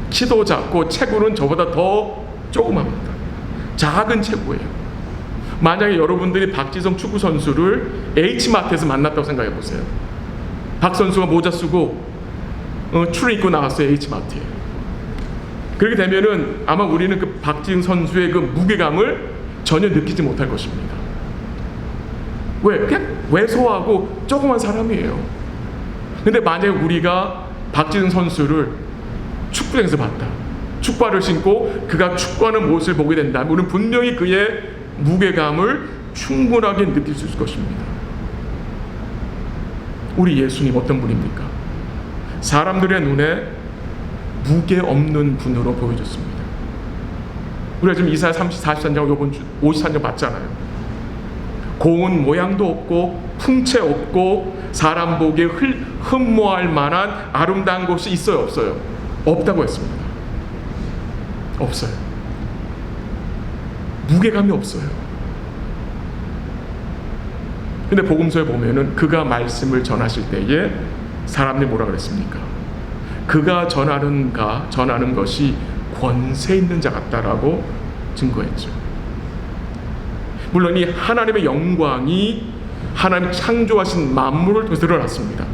키도 작고 체구는 저보다 더 조그맣니다. 작은 체구예요. 만약에 여러분들이 박지성 축구선수를 H마트에서 만났다고 생각해 보세요. 박 선수가 모자 쓰고 추리 입고 나왔어요. H마트에. 그렇게 되면은 아마 우리는 그 박지성 선수의 그 무게감을 전혀 느끼지 못할 것입니다. 왜? 그냥 왜소하고 조그만 사람이에요. 근데 만약에 우리가 박지성 선수를 축구장에서 봤다. 축구화를 신고 그가 축구하는 모습을 보게 된다면 우리는 분명히 그의 무게감을 충분하게 느낄 수 있을 것입니다. 우리 예수님 어떤 분입니까? 사람들의 눈에 무게 없는 분으로 보여졌습니다. 우리가 지금 이사야 44장 요번 53장 봤잖아요. 고운 모양도 없고 풍채 없고 사람 보기에 흠모할 만한 아름다운 것이 있어요, 없어요? 없다고 했습니다. 없어요. 무게감이 없어요. 근데 복음서에 보면은 그가 말씀을 전하실 때에 사람들이 뭐라 그랬습니까? 그가 전하는 것이 권세 있는 자 같다라고 증거했죠. 물론 이 하나님의 영광이 하나님 창조하신 만물을 통해서 드러났습니다.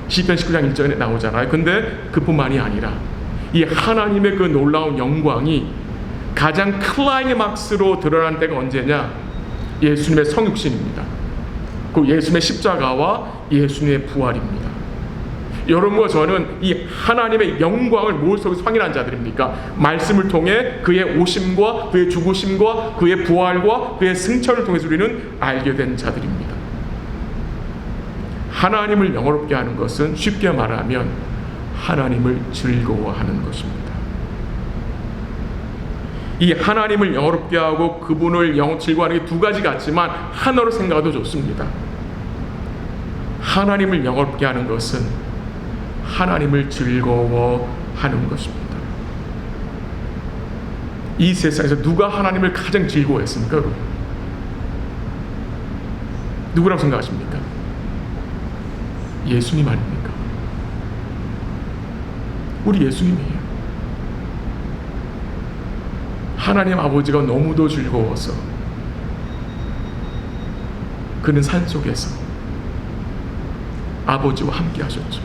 시편 19장 1절에 나오잖아요. 근데 그뿐만이 아니라 이 하나님의 그 놀라운 영광이 가장 클라이막스로 드러난 때가 언제냐? 예수님의 성육신입니다. 그 예수님의 십자가와 예수님의 부활입니다. 여러분과 저는 이 하나님의 영광을 무엇 속에서 확인한 자들입니까? 말씀을 통해 그의 오심과 그의 죽으심과 그의 부활과 그의 승천을 통해서 우리는 알게 된 자들입니다. 하나님을 영화롭게 하는 것은 쉽게 말하면 하나님을 즐거워하는 것입니다. 이 하나님을 영화롭게 하고 그분을 즐거워하는 게 두 가지 같지만 하나로 생각해도 좋습니다. 하나님을 영화롭게 하는 것은 하나님을 즐거워하는 것입니다. 이 세상에서 누가 하나님을 가장 즐거워했습니까? 여러분? 누구라고 생각하십니까? 예수님 아닙니까? 우리 예수님이에요. 하나님 아버지가 너무도 즐거워서 그는 산속에서 아버지와 함께 하셨죠.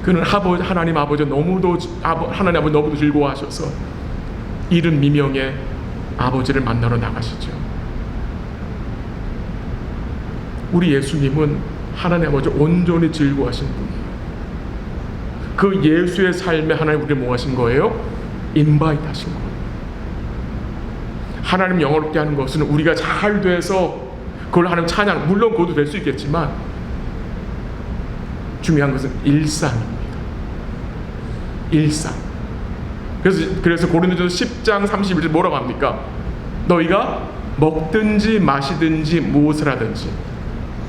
그는 하나님 아버지 하나님 아버지 너무도 즐거워하셔서 이른 미명에 아버지를 만나러 나가시죠. 우리 예수님은 하나님 아버지 온전히 즐거워하신 분이에요. 그 예수의 삶에 하나님 우리를 뭐 하신 거예요? 인바이트 하신 거예요. 하나님 영화롭게 하는 것은 우리가 잘 돼서 그걸 하나님 찬양, 물론 그것도 될 수 있겠지만 중요한 것은 일상입니다. 일상. 그래서 고린도전서 10장 31절 뭐라고 합니까? 너희가 먹든지 마시든지 무엇을 하든지,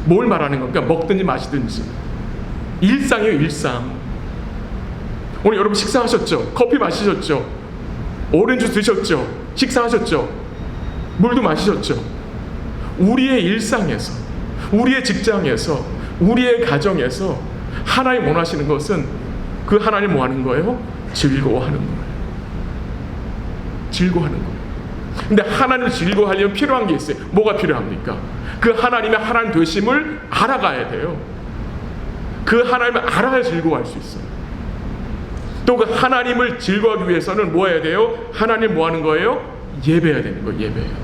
뭘 말하는 겁니까? 먹든지 마시든지 일상이에요. 일상. 오늘 여러분 식사하셨죠? 커피 마시셨죠? 오렌지 드셨죠? 식사하셨죠? 물도 마시셨죠? 우리의 일상에서, 우리의 직장에서, 우리의 가정에서 하나님 원하시는 것은 그 하나님 뭐 하는 거예요? 즐거워하는 거예요. 즐거워하는 거예요. 근데 하나님을 즐거워하려면 필요한 게 있어요. 뭐가 필요합니까? 그 하나님의 하나님 되심을 알아가야 돼요. 그 하나님을 알아야 즐거워할 수 있어요. 또 그 하나님을 즐거워하기 위해서는 뭐 해야 돼요? 하나님 뭐 하는 거예요? 예배해야 되는 거예요. 예배해요.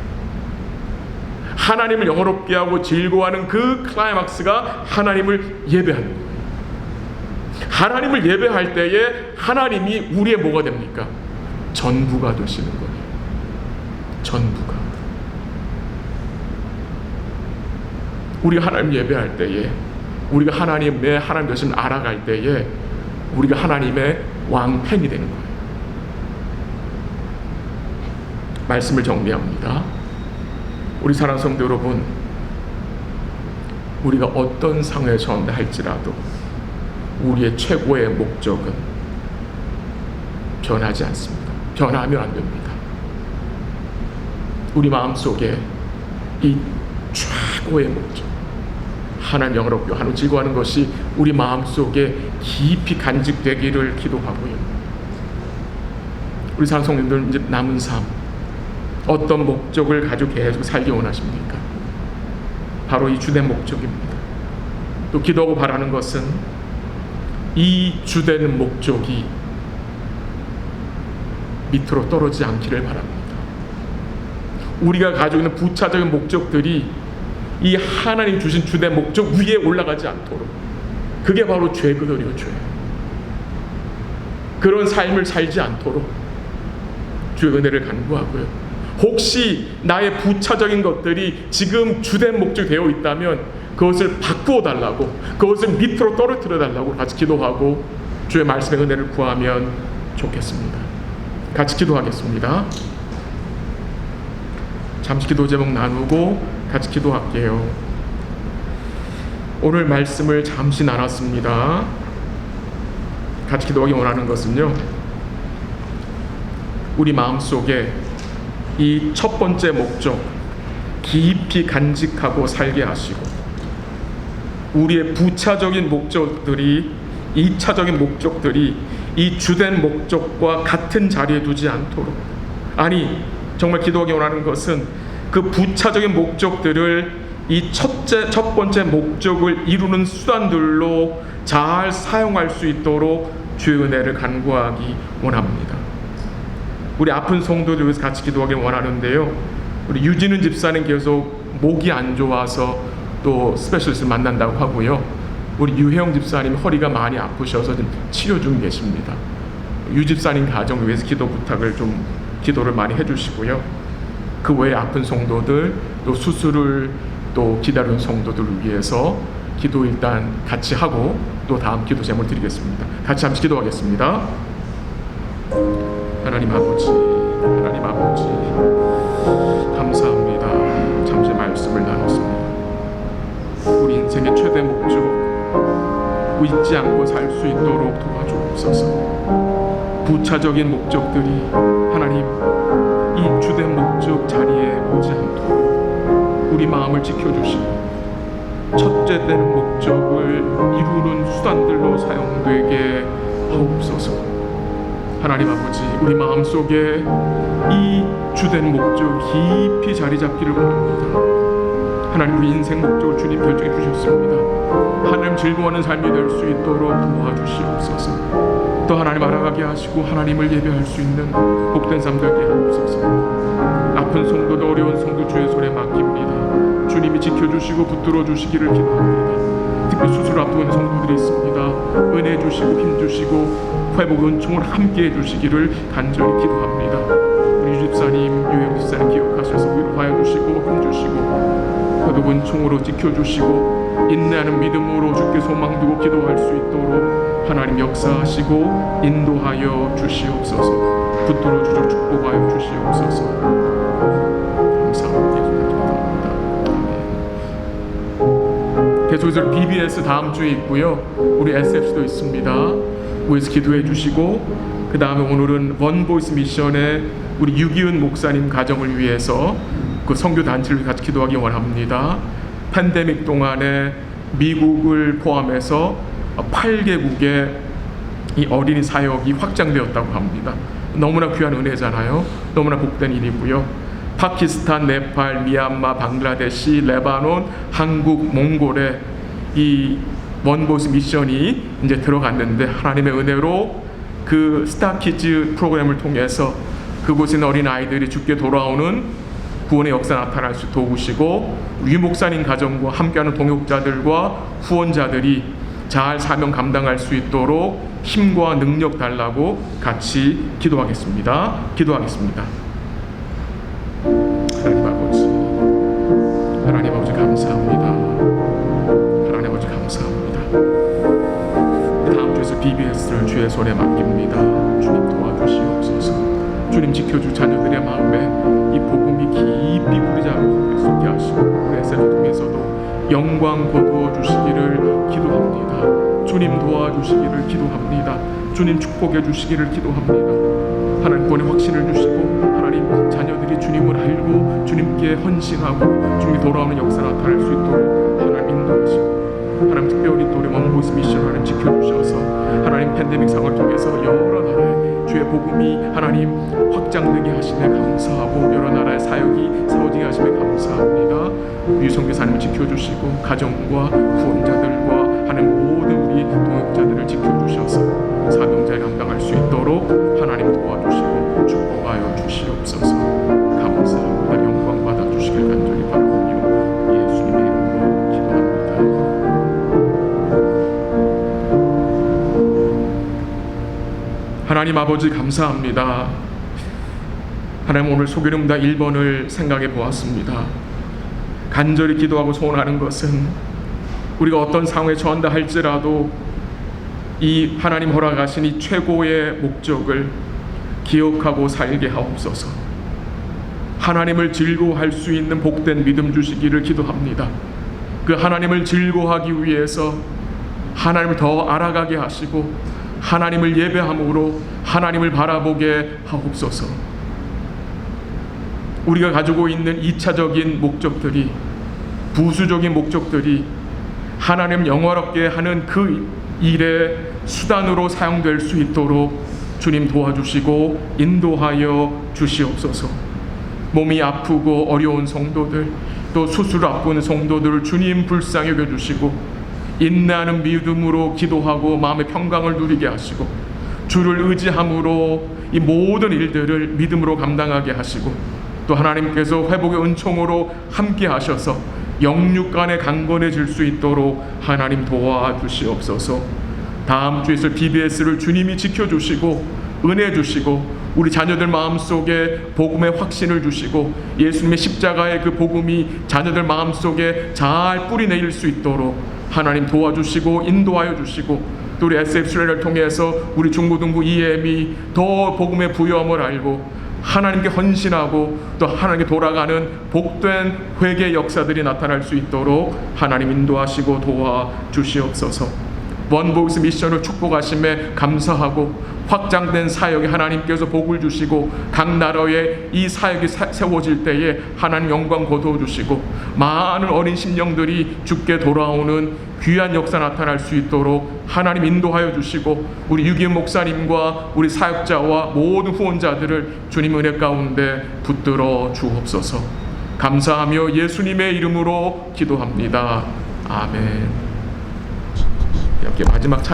하나님을 영화롭게 하고 즐거워하는 그 클라이막스가 하나님을 예배하는 거예요. 하나님을 예배할 때에 하나님이 우리의 뭐가 됩니까? 전부가 되시는 거예요. 전부가. 우리가 하나님 예배할 때에, 우리가 하나님의 하나님 되심을 알아갈 때에 우리가 하나님의 왕팬이 되는 거예요. 말씀을 정리합니다. 우리 사랑하는 성도 여러분, 우리가 어떤 상황에 처한다 할지라도 우리의 최고의 목적은 변하지 않습니다. 변하면 안 됩니다. 우리 마음속에 이 최고의 목적, 하나님 영화롭게 하나님 즐거워하는 것이 우리 마음속에 깊이 간직되기를 기도하고요. 우리 사랑하는 성도님들, 이제 남은 삶 어떤 목적을 가지고 계속 살기 원하십니까? 바로 이 주된 목적입니다. 또 기도하고 바라는 것은 이 주된 목적이 밑으로 떨어지지 않기를 바랍니다. 우리가 가지고 있는 부차적인 목적들이 이 하나님 주신 주된 목적 위에 올라가지 않도록, 그게 바로 죄거든요. 죄. 그런 삶을 살지 않도록 주의 은혜를 간구하고요. 혹시 나의 부차적인 것들이 지금 주된 목적이 되어 있다면 그것을 바꾸어 달라고, 그것을 밑으로 떨어뜨려 달라고 같이 기도하고 주의 말씀의 은혜를 구하면 좋겠습니다. 같이 기도하겠습니다. 잠시 기도 제목 나누고 같이 기도할게요. 오늘 말씀을 잠시 나눴습니다. 같이 기도하기 원하는 것은요, 우리 마음속에 이 첫 번째 목적 깊이 간직하고 살게 하시고, 우리의 부차적인 목적들이, 2차적인 목적들이 이 주된 목적과 같은 자리에 두지 않도록, 아니 정말 기도하기 원하는 것은 그 부차적인 목적들을 이 첫 번째 목적을 이루는 수단들로 잘 사용할 수 있도록 주의 은혜를 간구하기 원합니다. 우리 아픈 성도들 위해서 같이 기도하길 원하는데요, 우리 유진은 집사님 계속 목이 안 좋아서 또 스페셜리스트를 만난다고 하고요. 우리 유혜영 집사님 허리가 많이 아프셔서 지금 치료 중 계십니다. 유 집사님 가정을 위해서 기도를 많이 해주시고요. 그 외에 아픈 성도들, 또 수술을 또 기다리는 성도들을 위해서 기도 일단 같이 하고 또 다음 기도 제목을 드리겠습니다. 같이 함께 기도하겠습니다. 하나님 아버지, 감사합니다. 잠시 말씀을 나눴습니다. 우리 인생의 최대 목적, 잊지 않고 살 수 있도록 도와주옵소서. 부차적인 목적들이 하나님 이 주된 목적 자리에 오지 않도록 우리 마음을 지켜주시고 첫째 되는 목적을 이루는 수단들로 사용되게 하옵소서. 하나님 아버지, 우리 마음속에 이 주된 목적 깊이 자리 잡기를 원합니다. 하나님, 우리 인생 목적을 주님 결정해 주셨습니다. 하나님 즐거워하는 삶이 될 수 있도록 도와주시옵소서. 또 하나님 알아가게 하시고 하나님을 예배할 수 있는 복된 삶 되게 하옵소서. 아픈 성도들, 어려운 성도 주의 손에 맡깁니다. 주님이 지켜주시고 붙들어 주시기를 기도합니다. 특히 수술 앞두고 있는 성도들이 있습니다. 은혜 주시고 힘 주시고 회복 은총을 함께 해주시기를 간절히 기도합니다. 우리 집사님, 유영 집사님 기억하셔서 위로하여 주시고 힘 주시고 회복 은총으로 지켜주시고 인내하는 믿음으로 주께 소망 두고 기도할 수 있도록 하나님 역사하시고 인도하여 주시옵소서. 붙들어 주시고 축복하여 주시옵소서. 감사합니다. 계속해서 BBS 다음 주에 있고요. 우리 SFC도 있습니다. 위에서 기도해 주시고 그 다음에 오늘은 원보이스 미션의 우리 유기은 목사님 가정을 위해서 그 선교 단체를 같이 기도하기 원합니다. 팬데믹 동안에 미국을 포함해서 8개국의 이 어린이 사역이 확장되었다고 합니다. 너무나 귀한 은혜잖아요. 너무나 복된 일이고요. 파키스탄, 네팔, 미얀마, 방글라데시, 레바논, 한국, 몽골에 이 원보이스 미션이 이제 들어갔는데 하나님의 은혜로 그 스타키즈 프로그램을 통해서 그곳에 있는 어린 아이들이 주께 돌아오는 구원의 역사 나타날 수 도우시고 유 목사님 가정과 함께하는 동역자들과 후원자들이 잘 사명 감당할 수 있도록 힘과 능력 달라고 같이 기도하겠습니다. 하나님 아버지 감사합니다. 하나님 아버지 감사합니다. 다음 주에서 BBS를 주의 손에 맡깁니다. 주님 도와주시옵소서. 주님 지켜줄 자녀들의 마음에 이 복음이 깊이 뿌리지 않고 쏟게 하시고 우리 SF를 통해서도 영광 거두어 주시기를 기도합니다. 주님 도와주시기를 기도합니다. 주님 축복해 주시기를 기도합니다. 하나님 구원의 확신을 주시고 하나님 자녀들이 주님을 알고 주님께 헌신하고 주님이 돌아오는 역사 나타날 수 있도록 하나님 인도하시고 하나님 특별히 또 우리 원보이스 미션 하나님 지켜주셔서 하나님 팬데믹 상황을 통해서 여러 나라에 주의 복음이 하나님 확장되게 하시네 감사하고 여러 나라의 사역이 세워지게 하시네 감사합니다. 유성교사님을 지켜주시고 가정과 후원자들과 하나님 모든 우리 동역자들을 지켜주셔서 사명자에 감당할 수 있도록 하나님 도와주시고 축복하여 주시옵소서. 감사합니다. 영광 받아주시길 간절히 바라오며 예수님의 이름으로 기도합니다. 하나님 아버지 감사합니다. 하나님 오늘 소개름다 1번을 생각해 보았습니다. 간절히 기도하고 소원하는 것은 우리가 어떤 상황에 처한다 할지라도 이 하나님 허락하신 이 최고의 목적을 기억하고 살게 하옵소서. 하나님을 즐거워할 수 있는 복된 믿음 주시기를 기도합니다. 그 하나님을 즐거워하기 위해서 하나님을 더 알아가게 하시고 하나님을 예배함으로 하나님을 바라보게 하옵소서. 우리가 가지고 있는 2차적인 목적들이 부수적인 목적들이 하나님 영화롭게 하는 그 일의 수단으로 사용될 수 있도록 주님 도와주시고 인도하여 주시옵소서. 몸이 아프고 어려운 성도들 또 수술을 앞두고 있는 성도들을 주님 불쌍히 여겨주시고 인내하는 믿음으로 기도하고 마음의 평강을 누리게 하시고 주를 의지함으로 이 모든 일들을 믿음으로 감당하게 하시고 또 하나님께서 회복의 은총으로 함께 하셔서 영육 간에 강건해질 수 있도록 하나님 도와주시옵소서. 다음 주에 있을 BBS를 주님이 지켜주시고 은혜 주시고 우리 자녀들 마음속에 복음의 확신을 주시고 예수님의 십자가의 그 복음이 자녀들 마음속에 잘 뿌리내릴 수 있도록 하나님 도와주시고 인도하여 주시고, 또 우리 SFC를 통해서 우리 중고등부 EM이 더 복음의 부여함을 알고 하나님께 헌신하고 또 하나님께 돌아가는 복된 회개 역사들이 나타날 수 있도록 하나님 인도하시고 도와주시옵소서. 원복스 미션을 축복하심에 감사하고 확장된 사역에 하나님께서 복을 주시고 각 나라에 이 사역이 세워질 때에 하나님 영광 거두어주시고 많은 어린 심령들이 주께 돌아오는 귀한 역사 나타날 수 있도록 하나님 인도하여 주시고, 우리 유기현 목사님과 우리 사역자와 모든 후원자들을 주님 은혜 가운데 붙들어 주옵소서. 감사하며 예수님의 이름으로 기도합니다. 아멘. 이렇게 마지막 찬